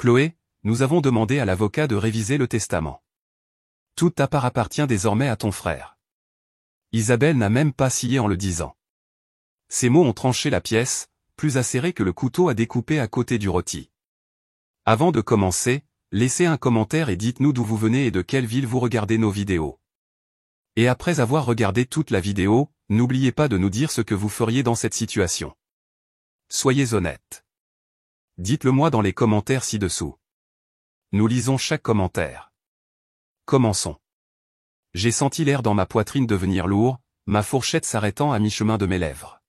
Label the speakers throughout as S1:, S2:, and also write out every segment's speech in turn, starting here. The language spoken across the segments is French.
S1: Chloé, nous avons demandé à l'avocat de réviser le testament. Toute ta part appartient désormais à ton frère. Isabelle n'a même pas scié en le disant. Ces mots ont tranché la pièce, plus acérée que le couteau à découper à côté du rôti. Avant de commencer, laissez un commentaire et dites-nous d'où vous venez et de quelle ville vous regardez nos vidéos. Et après avoir regardé toute la vidéo, n'oubliez pas de nous dire ce que vous feriez dans cette situation. Soyez honnête. Dites-le moi dans les commentaires ci-dessous. Nous lisons chaque commentaire. Commençons. J'ai senti l'air dans ma poitrine devenir lourd, ma fourchette s'arrêtant à mi-chemin de mes lèvres.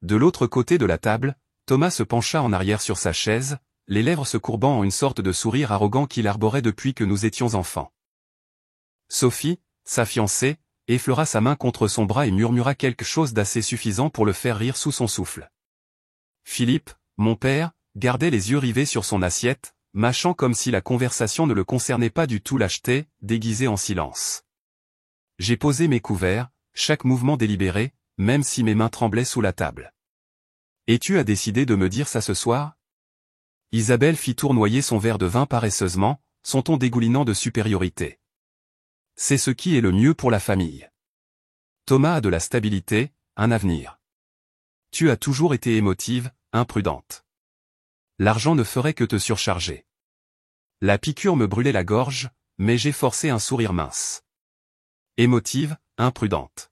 S1: De l'autre côté de la table, Thomas se pencha en arrière sur sa chaise, les lèvres se courbant en une sorte de sourire arrogant qu'il arborait depuis que nous étions enfants. Sophie, sa fiancée, effleura sa main contre son bras et murmura quelque chose d'assez suffisant pour le faire rire sous son souffle. Philippe, mon père, gardait les yeux rivés sur son assiette, mâchant comme si la conversation ne le concernait pas du tout, l'achetait, déguisé en silence. J'ai posé mes couverts, chaque mouvement délibéré, même si mes mains tremblaient sous la table. Et tu as décidé de me dire ça ce soir? Isabelle fit tournoyer son verre de vin paresseusement, son ton dégoulinant de supériorité. C'est ce qui est le mieux pour la famille. Thomas a de la stabilité, un avenir. Tu as toujours été émotive, imprudente. L'argent ne ferait que te surcharger. La piqûre me brûlait la gorge, mais j'ai forcé un sourire mince. Émotive, imprudente.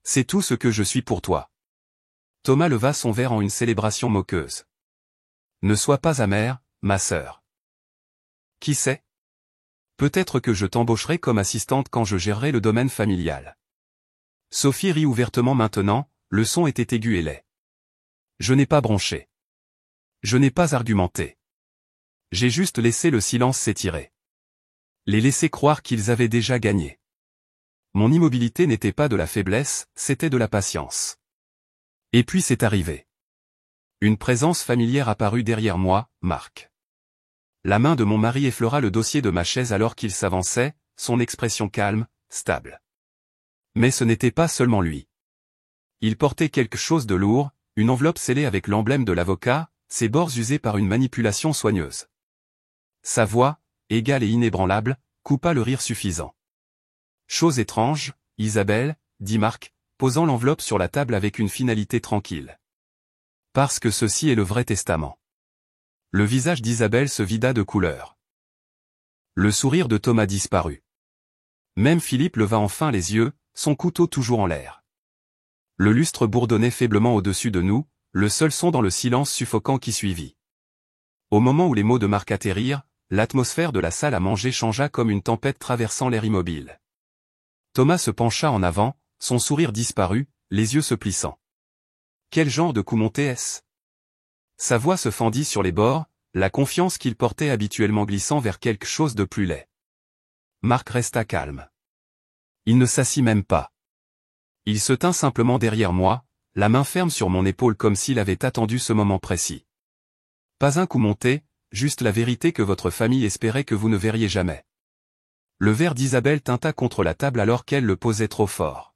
S1: C'est tout ce que je suis pour toi. Thomas leva son verre en une célébration moqueuse. Ne sois pas amère, ma sœur. Qui sait? Peut-être que je t'embaucherai comme assistante quand je gérerai le domaine familial. Sophie rit ouvertement maintenant, le son était aigu et laid. Je n'ai pas bronché. Je n'ai pas argumenté. J'ai juste laissé le silence s'étirer. Les laisser croire qu'ils avaient déjà gagné. Mon immobilité n'était pas de la faiblesse, c'était de la patience. Et puis c'est arrivé. Une présence familière apparut derrière moi, Marc. La main de mon mari effleura le dossier de ma chaise alors qu'il s'avançait, son expression calme, stable. Mais ce n'était pas seulement lui. Il portait quelque chose de lourd, une enveloppe scellée avec l'emblème de l'avocat, ses bords usés par une manipulation soigneuse. Sa voix, égale et inébranlable, coupa le rire suffisant. Chose étrange, Isabelle, dit Marc, posant l'enveloppe sur la table avec une finalité tranquille. Parce que ceci est le vrai testament. Le visage d'Isabelle se vida de couleur. Le sourire de Thomas disparut. Même Philippe leva enfin les yeux, son couteau toujours en l'air. Le lustre bourdonnait faiblement au-dessus de nous, le seul son dans le silence suffocant qui suivit. Au moment où les mots de Marc atterrirent, l'atmosphère de la salle à manger changea comme une tempête traversant l'air immobile. Thomas se pencha en avant, son sourire disparut, les yeux se plissant. Quel genre de coup monté est-ce? Sa voix se fendit sur les bords, la confiance qu'il portait habituellement glissant vers quelque chose de plus laid. Marc resta calme. Il ne s'assit même pas. Il se tint simplement derrière moi, la main ferme sur mon épaule comme s'il avait attendu ce moment précis. Pas un coup monté, juste la vérité que votre famille espérait que vous ne verriez jamais. Le verre d'Isabelle tinta contre la table alors qu'elle le posait trop fort.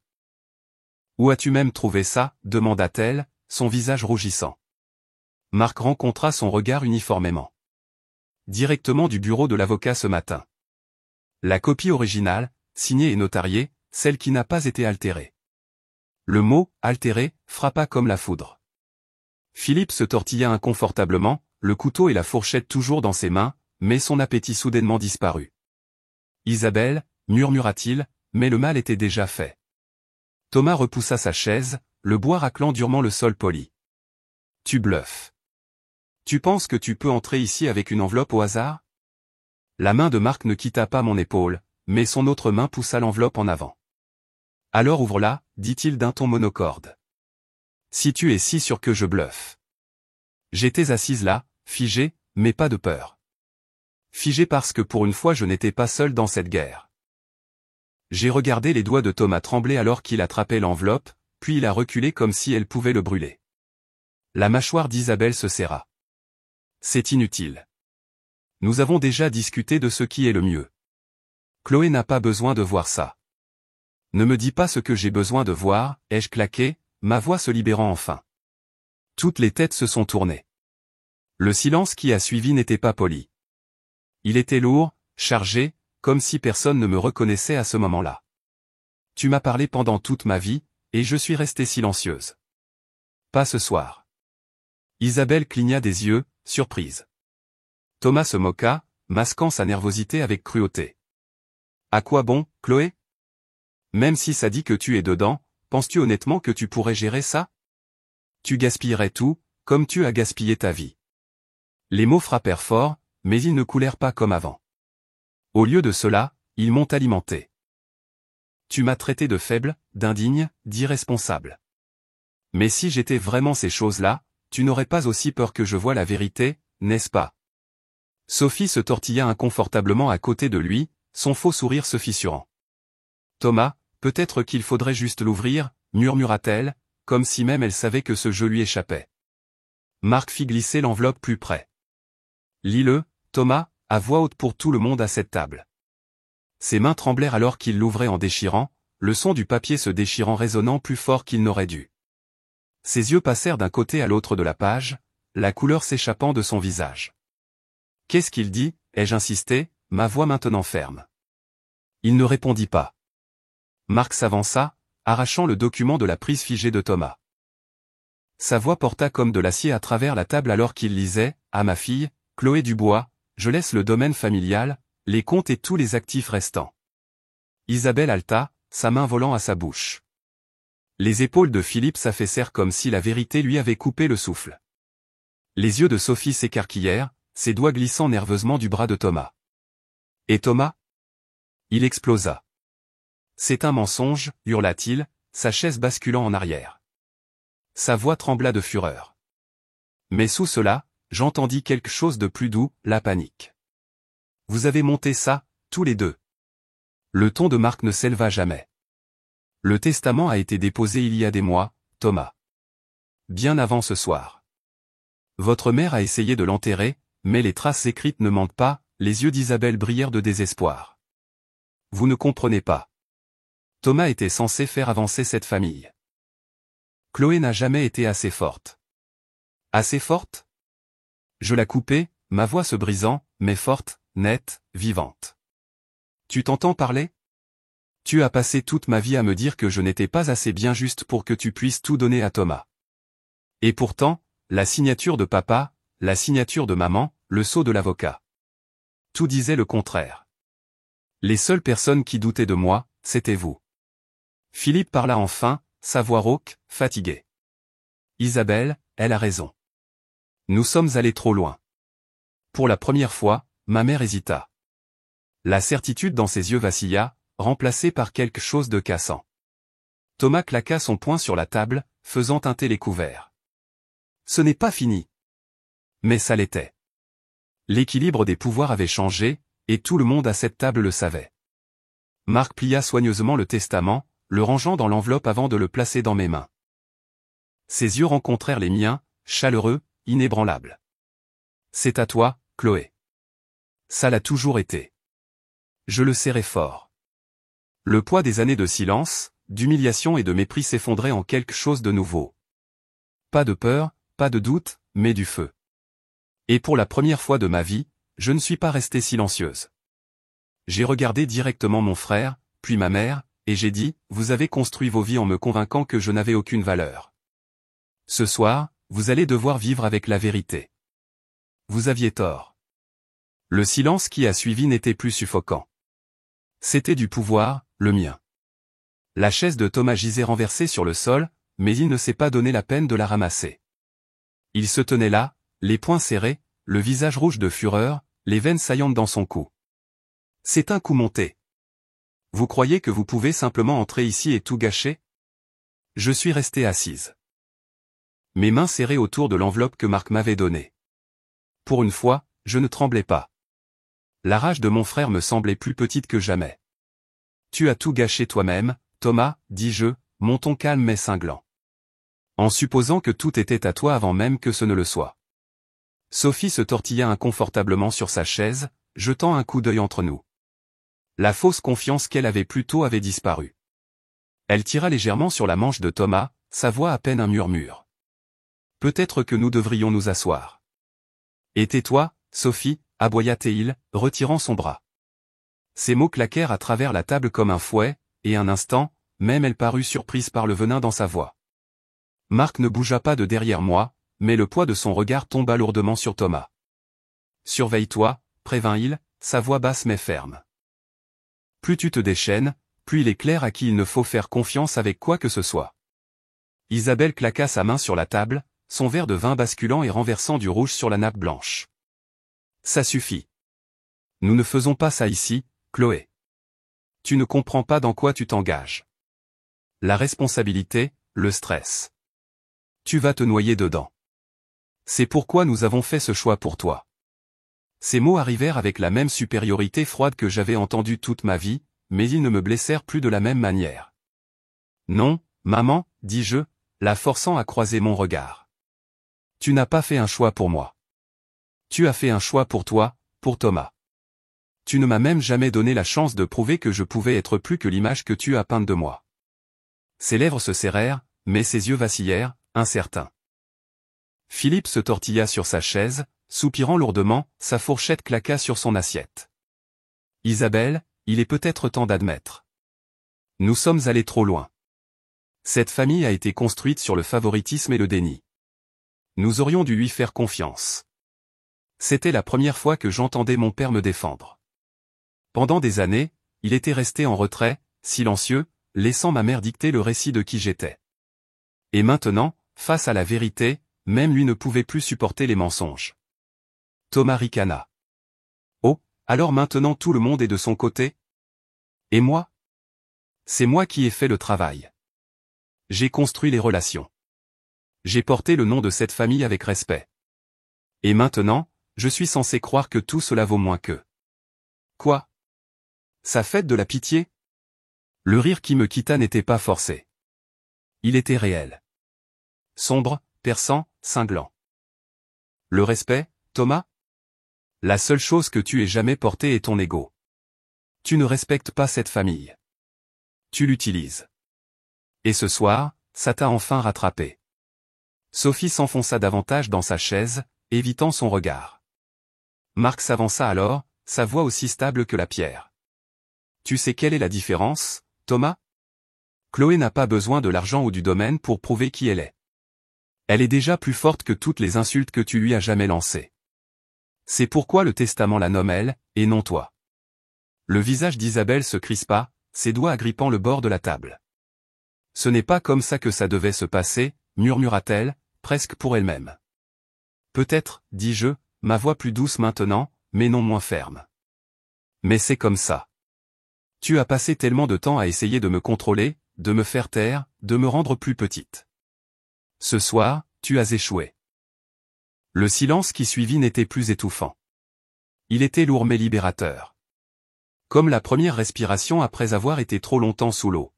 S1: Où as-tu même trouvé ça? Demanda-t-elle, son visage rougissant. Marc rencontra son regard uniformément. Directement du bureau de l'avocat ce matin. La copie originale, signée et notariée, celle qui n'a pas été altérée. Le mot « altéré » frappa comme la foudre. Philippe se tortilla inconfortablement, le couteau et la fourchette toujours dans ses mains, mais son appétit soudainement disparut. Isabelle, murmura-t-il, mais le mal était déjà fait. Thomas repoussa sa chaise, le bois raclant durement le sol poli. Tu bluffes. Tu penses que tu peux entrer ici avec une enveloppe au hasard? La main de Marc ne quitta pas mon épaule, mais son autre main poussa l'enveloppe en avant. Alors ouvre-la, dit-il d'un ton monocorde. Si tu es si sûr que je bluffe. J'étais assise là, figée, mais pas de peur. Figée parce que pour une fois je n'étais pas seul dans cette guerre. J'ai regardé les doigts de Thomas trembler alors qu'il attrapait l'enveloppe, puis il a reculé comme si elle pouvait le brûler. La mâchoire d'Isabelle se serra. C'est inutile. Nous avons déjà discuté de ce qui est le mieux. Chloé n'a pas besoin de voir ça. Ne me dis pas ce que j'ai besoin de voir, ai-je claqué, ma voix se libérant enfin. Toutes les têtes se sont tournées. Le silence qui a suivi n'était pas poli. Il était lourd, chargé, comme si personne ne me reconnaissait à ce moment-là. Tu m'as parlé pendant toute ma vie, et je suis restée silencieuse. Pas ce soir. Isabelle cligna des yeux, surprise. Thomas se moqua, masquant sa nervosité avec cruauté. À quoi bon, Chloé? Même si ça dit que tu es dedans, penses-tu honnêtement que tu pourrais gérer ça? Tu gaspillerais tout, comme tu as gaspillé ta vie. Les mots frappèrent fort, mais ils ne coulèrent pas comme avant. Au lieu de cela, ils m'ont alimenté. Tu m'as traité de faible, d'indigne, d'irresponsable. Mais si j'étais vraiment ces choses-là, tu n'aurais pas aussi peur que je voie la vérité, n'est-ce pas? Sophie se tortilla inconfortablement à côté de lui, son faux sourire se fissurant. Thomas, peut-être qu'il faudrait juste l'ouvrir, murmura-t-elle, comme si même elle savait que ce jeu lui échappait. Marc fit glisser l'enveloppe plus près. Lis-le, Thomas, à voix haute pour tout le monde à cette table. Ses mains tremblèrent alors qu'il l'ouvrait en déchirant, le son du papier se déchirant résonnant plus fort qu'il n'aurait dû. Ses yeux passèrent d'un côté à l'autre de la page, la couleur s'échappant de son visage. Qu'est-ce qu'il dit, ai-je insisté, ma voix maintenant ferme. Il ne répondit pas. Marc s'avança, arrachant le document de la prise figée de Thomas. Sa voix porta comme de l'acier à travers la table alors qu'il lisait, à ma fille, Chloé Dubois, je laisse le domaine familial, les comptes et tous les actifs restants. Isabelle halta, sa main volant à sa bouche. Les épaules de Philippe s'affaissèrent comme si la vérité lui avait coupé le souffle. Les yeux de Sophie s'écarquillèrent, ses doigts glissant nerveusement du bras de Thomas. Et Thomas? Il explosa. C'est un mensonge, hurla-t-il, sa chaise basculant en arrière. Sa voix trembla de fureur. Mais sous cela, j'entendis quelque chose de plus doux, la panique. Vous avez monté ça, tous les deux. Le ton de Marc ne s'éleva jamais. Le testament a été déposé il y a des mois, Thomas. Bien avant ce soir. Votre mère a essayé de l'enterrer, mais les traces écrites ne mentent pas, les yeux d'Isabelle brillèrent de désespoir. Vous ne comprenez pas. Thomas était censé faire avancer cette famille. Chloé n'a jamais été assez forte. Assez forte? Je la coupais, ma voix se brisant, mais forte, nette, vivante. Tu t'entends parler? Tu as passé toute ma vie à me dire que je n'étais pas assez bien juste pour que tu puisses tout donner à Thomas. Et pourtant, la signature de papa, la signature de maman, le sceau de l'avocat. Tout disait le contraire. Les seules personnes qui doutaient de moi, c'était vous. Philippe parla enfin, sa voix rauque, fatiguée. Isabelle, elle a raison. Nous sommes allés trop loin. Pour la première fois, ma mère hésita. La certitude dans ses yeux vacilla, remplacée par quelque chose de cassant. Thomas claqua son poing sur la table, faisant teinter les couverts. Ce n'est pas fini. Mais ça l'était. L'équilibre des pouvoirs avait changé, et tout le monde à cette table le savait. Marc plia soigneusement le testament, le rangeant dans l'enveloppe avant de le placer dans mes mains. Ses yeux rencontrèrent les miens, chaleureux, inébranlables. C'est à toi, Chloé. Ça l'a toujours été. Je le serrai fort. Le poids des années de silence, d'humiliation et de mépris s'effondrait en quelque chose de nouveau. Pas de peur, pas de doute, mais du feu. Et pour la première fois de ma vie, je ne suis pas restée silencieuse. J'ai regardé directement mon frère, puis ma mère, et j'ai dit, vous avez construit vos vies en me convainquant que je n'avais aucune valeur. Ce soir, vous allez devoir vivre avec la vérité. Vous aviez tort. Le silence qui a suivi n'était plus suffocant. C'était du pouvoir, le mien. La chaise de Thomas gisait renversée sur le sol, mais il ne s'est pas donné la peine de la ramasser. Il se tenait là, les poings serrés, le visage rouge de fureur, les veines saillantes dans son cou. C'est un coup monté. Vous croyez que vous pouvez simplement entrer ici et tout gâcher? Je suis restée assise. Mes mains serrées autour de l'enveloppe que Marc m'avait donnée. Pour une fois, je ne tremblais pas. La rage de mon frère me semblait plus petite que jamais. Tu as tout gâché toi-même, Thomas, dis-je, mon ton calme mais cinglant. En supposant que tout était à toi avant même que ce ne le soit. Sophie se tortilla inconfortablement sur sa chaise, jetant un coup d'œil entre nous. La fausse confiance qu'elle avait plus tôt avait disparu. Elle tira légèrement sur la manche de Thomas, sa voix à peine un murmure. Peut-être que nous devrions nous asseoir. Et tais-toi, Sophie, aboya Théil, retirant son bras. Ces mots claquèrent à travers la table comme un fouet, et un instant, même elle parut surprise par le venin dans sa voix. Marc ne bougea pas de derrière moi, mais le poids de son regard tomba lourdement sur Thomas. Surveille-toi, prévint-il, sa voix basse mais ferme. Plus tu te déchaînes, plus il est clair à qui il ne faut faire confiance avec quoi que ce soit. Isabelle claqua sa main sur la table, son verre de vin basculant et renversant du rouge sur la nappe blanche. Ça suffit. Nous ne faisons pas ça ici, Chloé. Tu ne comprends pas dans quoi tu t'engages. La responsabilité, le stress. Tu vas te noyer dedans. C'est pourquoi nous avons fait ce choix pour toi. Ces mots arrivèrent avec la même supériorité froide que j'avais entendue toute ma vie, mais ils ne me blessèrent plus de la même manière. Non, maman, dis-je, la forçant à croiser mon regard. Tu n'as pas fait un choix pour moi. Tu as fait un choix pour toi, pour Thomas. Tu ne m'as même jamais donné la chance de prouver que je pouvais être plus que l'image que tu as peinte de moi. Ses lèvres se serrèrent, mais ses yeux vacillèrent, incertains. Philippe se tortilla sur sa chaise, soupirant lourdement, sa fourchette claqua sur son assiette. Isabelle, il est peut-être temps d'admettre. Nous sommes allés trop loin. Cette famille a été construite sur le favoritisme et le déni. Nous aurions dû lui faire confiance. C'était la première fois que j'entendais mon père me défendre. Pendant des années, il était resté en retrait, silencieux, laissant ma mère dicter le récit de qui j'étais. Et maintenant, face à la vérité, même lui ne pouvait plus supporter les mensonges. Thomas ricana. Oh, alors maintenant tout le monde est de son côté? Et moi? C'est moi qui ai fait le travail. J'ai construit les relations. J'ai porté le nom de cette famille avec respect. Et maintenant, je suis censé croire que tout cela vaut moins que... Quoi? Ça fait de la pitié? Le rire qui me quitta n'était pas forcé. Il était réel. Sombre, perçant, cinglant. Le respect, Thomas? La seule chose que tu aies jamais portée est ton ego. Tu ne respectes pas cette famille. Tu l'utilises. Et ce soir, ça t'a enfin rattrapé. Sophie s'enfonça davantage dans sa chaise, évitant son regard. Marc s'avança alors, sa voix aussi stable que la pierre. Tu sais quelle est la différence, Thomas? Chloé n'a pas besoin de l'argent ou du domaine pour prouver qui elle est. Elle est déjà plus forte que toutes les insultes que tu lui as jamais lancées. C'est pourquoi le testament la nomme elle, et non toi. Le visage d'Isabelle se crispa, ses doigts agrippant le bord de la table. Ce n'est pas comme ça que ça devait se passer, murmura-t-elle, presque pour elle-même. Peut-être, dis-je, ma voix plus douce maintenant, mais non moins ferme. Mais c'est comme ça. Tu as passé tellement de temps à essayer de me contrôler, de me faire taire, de me rendre plus petite. Ce soir, tu as échoué. Le silence qui suivit n'était plus étouffant. Il était lourd mais libérateur. Comme la première respiration après avoir été trop longtemps sous l'eau.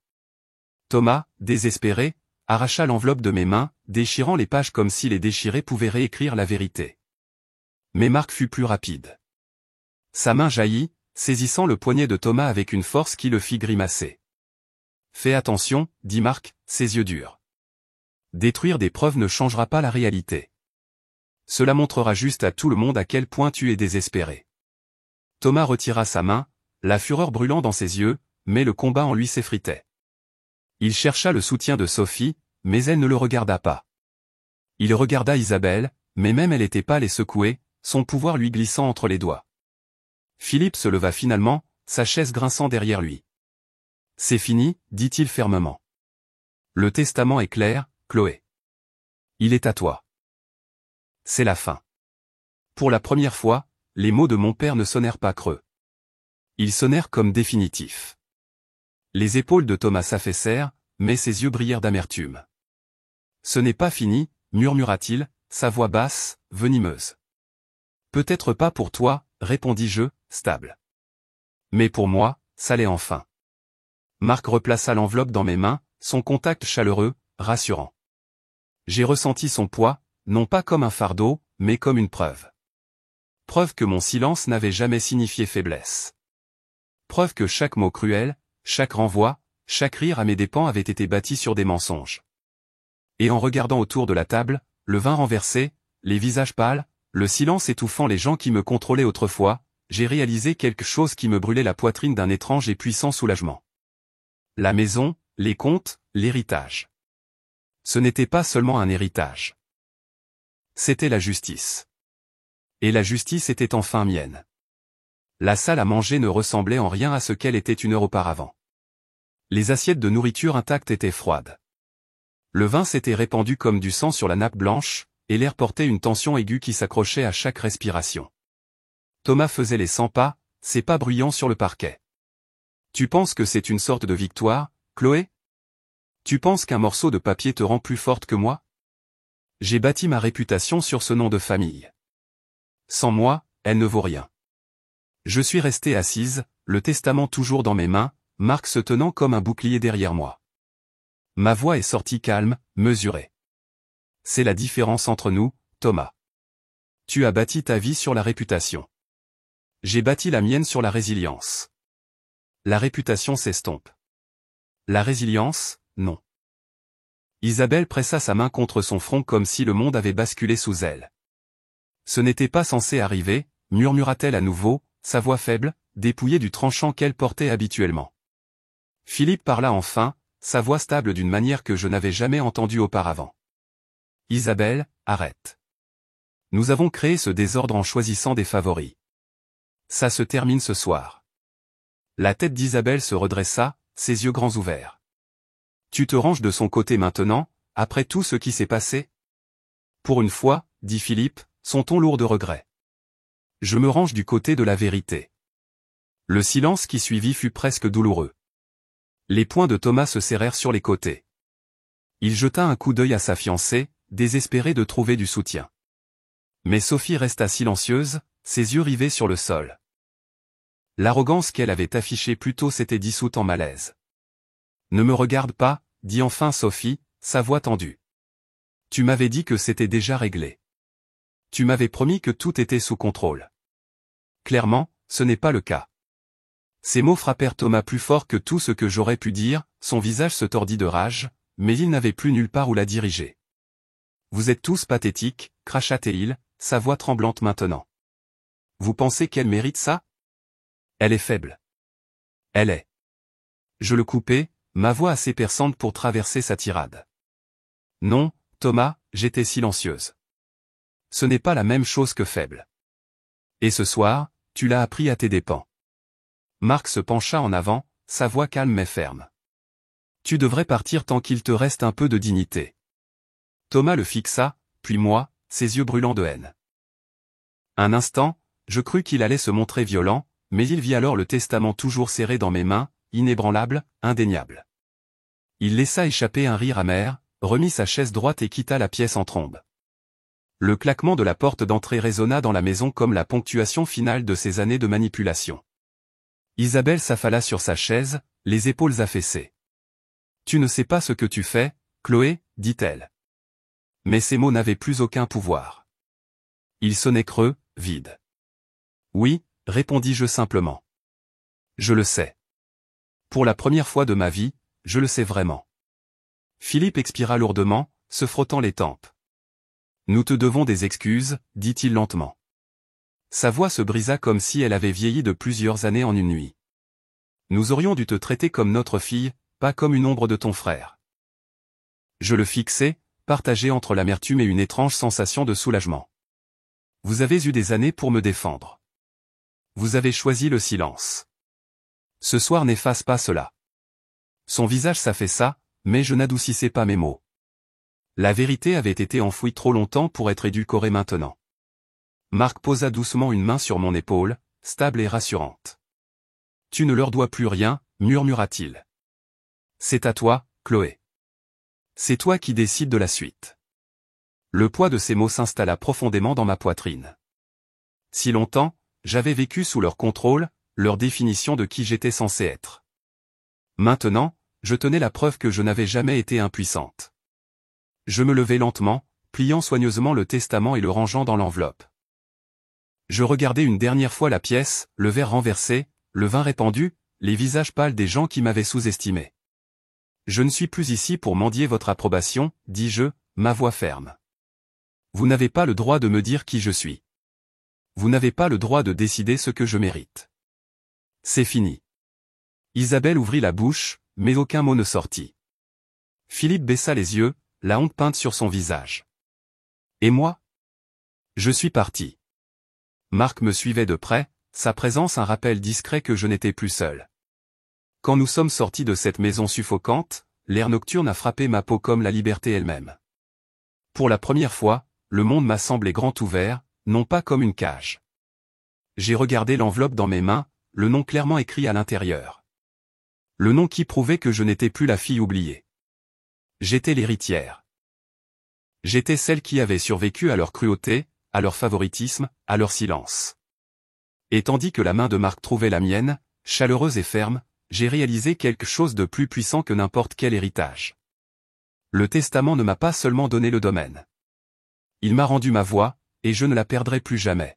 S1: Thomas, désespéré, arracha l'enveloppe de mes mains, déchirant les pages comme si les déchirés pouvaient réécrire la vérité. Mais Marc fut plus rapide. Sa main jaillit, saisissant le poignet de Thomas avec une force qui le fit grimacer. Fais attention, dit Marc, ses yeux durs. Détruire des preuves ne changera pas la réalité. Cela montrera juste à tout le monde à quel point tu es désespéré. Thomas retira sa main, la fureur brûlant dans ses yeux, mais le combat en lui s'effritait. Il chercha le soutien de Sophie, mais elle ne le regarda pas. Il regarda Isabelle, mais même elle était pâle et secouée, son pouvoir lui glissant entre les doigts. Philippe se leva finalement, sa chaise grinçant derrière lui. C'est fini, dit-il fermement. Le testament est clair, Chloé. Il est à toi. C'est la fin. Pour la première fois, les mots de mon père ne sonnèrent pas creux. Ils sonnèrent comme définitifs. Les épaules de Thomas s'affaissèrent, mais ses yeux brillèrent d'amertume. Ce n'est pas fini, murmura-t-il, sa voix basse, venimeuse. Peut-être pas pour toi, répondis-je, stable. Mais pour moi, ça l'est enfin. Marc replaça l'enveloppe dans mes mains, son contact chaleureux, rassurant. J'ai ressenti son poids, non pas comme un fardeau, mais comme une preuve. Preuve que mon silence n'avait jamais signifié faiblesse. Preuve que chaque mot cruel, chaque renvoi, chaque rire à mes dépens avait été bâti sur des mensonges. Et en regardant autour de la table, le vin renversé, les visages pâles, le silence étouffant les gens qui me contrôlaient autrefois, j'ai réalisé quelque chose qui me brûlait la poitrine d'un étrange et puissant soulagement. La maison, les comptes, l'héritage. Ce n'était pas seulement un héritage. C'était la justice. Et la justice était enfin mienne. La salle à manger ne ressemblait en rien à ce qu'elle était une heure auparavant. Les assiettes de nourriture intactes étaient froides. Le vin s'était répandu comme du sang sur la nappe blanche, et l'air portait une tension aiguë qui s'accrochait à chaque respiration. Thomas faisait les 100 pas, ses pas bruyants sur le parquet. « Tu penses que c'est une sorte de victoire, Chloé? Tu penses qu'un morceau de papier te rend plus forte que moi? J'ai bâti ma réputation sur ce nom de famille. Sans moi, elle ne vaut rien. » Je suis restée assise, le testament toujours dans mes mains, Marc se tenant comme un bouclier derrière moi. Ma voix est sortie calme, mesurée. C'est la différence entre nous, Thomas. Tu as bâti ta vie sur la réputation. J'ai bâti la mienne sur la résilience. La réputation s'estompe. La résilience, non. Isabelle pressa sa main contre son front comme si le monde avait basculé sous elle. Ce n'était pas censé arriver, murmura-t-elle à nouveau, sa voix faible, dépouillée du tranchant qu'elle portait habituellement. Philippe parla enfin, sa voix stable d'une manière que je n'avais jamais entendue auparavant. Isabelle, arrête. Nous avons créé ce désordre en choisissant des favoris. Ça se termine ce soir. La tête d'Isabelle se redressa, ses yeux grands ouverts. Tu te ranges de son côté maintenant, après tout ce qui s'est passé? Pour une fois, dit Philippe, son ton lourd de regret. Je me range du côté de la vérité. Le silence qui suivit fut presque douloureux. Les poings de Thomas se serrèrent sur les côtés. Il jeta un coup d'œil à sa fiancée, désespéré de trouver du soutien. Mais Sophie resta silencieuse, ses yeux rivés sur le sol. L'arrogance qu'elle avait affichée plus tôt s'était dissoute en malaise. Ne me regarde pas, dit enfin Sophie, sa voix tendue. Tu m'avais dit que c'était déjà réglé. Tu m'avais promis que tout était sous contrôle. Clairement, ce n'est pas le cas. Ces mots frappèrent Thomas plus fort que tout ce que j'aurais pu dire, son visage se tordit de rage, mais il n'avait plus nulle part où la diriger. Vous êtes tous pathétiques, cracha-t-il, sa voix tremblante maintenant. Vous pensez qu'elle mérite ça? Elle est faible. Elle est. Je le coupai, ma voix assez perçante pour traverser sa tirade. Non, Thomas, j'étais silencieuse. Ce n'est pas la même chose que faible. Et ce soir, tu l'as appris à tes dépens. Marc se pencha en avant, sa voix calme mais ferme. Tu devrais partir tant qu'il te reste un peu de dignité. Thomas le fixa, puis moi, ses yeux brûlants de haine. Un instant, je crus qu'il allait se montrer violent, mais il vit alors le testament toujours serré dans mes mains, inébranlable, indéniable. Il laissa échapper un rire amer, remit sa chaise droite et quitta la pièce en trombe. Le claquement de la porte d'entrée résonna dans la maison comme la ponctuation finale de ces années de manipulation. Isabelle s'affala sur sa chaise, les épaules affaissées. « Tu ne sais pas ce que tu fais, Chloé, dit-elle. » Mais ces mots n'avaient plus aucun pouvoir. Ils sonnaient creux, vides. « Oui, répondis-je simplement. Je le sais. Pour la première fois de ma vie, je le sais vraiment. » Philippe expira lourdement, se frottant les tempes. « Nous te devons des excuses, dit-il lentement. » Sa voix se brisa comme si elle avait vieilli de plusieurs années en une nuit. « Nous aurions dû te traiter comme notre fille, pas comme une ombre de ton frère. » Je le fixai, partagé entre l'amertume et une étrange sensation de soulagement. « Vous avez eu des années pour me défendre. Vous avez choisi le silence. Ce soir n'efface pas cela. » Son visage s'affaissa, mais je n'adoucissais pas mes mots. La vérité avait été enfouie trop longtemps pour être édulcorée maintenant. Marc posa doucement une main sur mon épaule, stable et rassurante. « Tu ne leur dois plus rien, murmura-t-il. C'est à toi, Chloé. C'est toi qui décides de la suite. » Le poids de ces mots s'installa profondément dans ma poitrine. Si longtemps, j'avais vécu sous leur contrôle, leur définition de qui j'étais censé être. Maintenant, je tenais la preuve que je n'avais jamais été impuissante. Je me levai lentement, pliant soigneusement le testament et le rangeant dans l'enveloppe. Je regardai une dernière fois la pièce, le verre renversé, le vin répandu, les visages pâles des gens qui m'avaient sous-estimé. « Je ne suis plus ici pour mendier votre approbation, dis-je, ma voix ferme. Vous n'avez pas le droit de me dire qui je suis. vous n'avez pas le droit de décider ce que je mérite. C'est fini. Isabelle ouvrit la bouche, mais aucun mot ne sortit. Philippe baissa les yeux, la honte peinte sur son visage. Et moi? Je suis parti. Marc me suivait de près, sa présence un rappel discret que je n'étais plus seul. Quand nous sommes sortis de cette maison suffocante, l'air nocturne a frappé ma peau comme la liberté elle-même. Pour la première fois, le monde m'a semblé grand ouvert, non pas comme une cage. J'ai regardé l'enveloppe dans mes mains, le nom clairement écrit à l'intérieur. Le nom qui prouvait que je n'étais plus la fille oubliée. J'étais l'héritière. J'étais celle qui avait survécu à leur cruauté, à leur favoritisme, à leur silence. Et tandis que la main de Marc trouvait la mienne, chaleureuse et ferme, j'ai réalisé quelque chose de plus puissant que n'importe quel héritage. Le testament ne m'a pas seulement donné le domaine. Il m'a rendu ma voix, et je ne la perdrai plus jamais.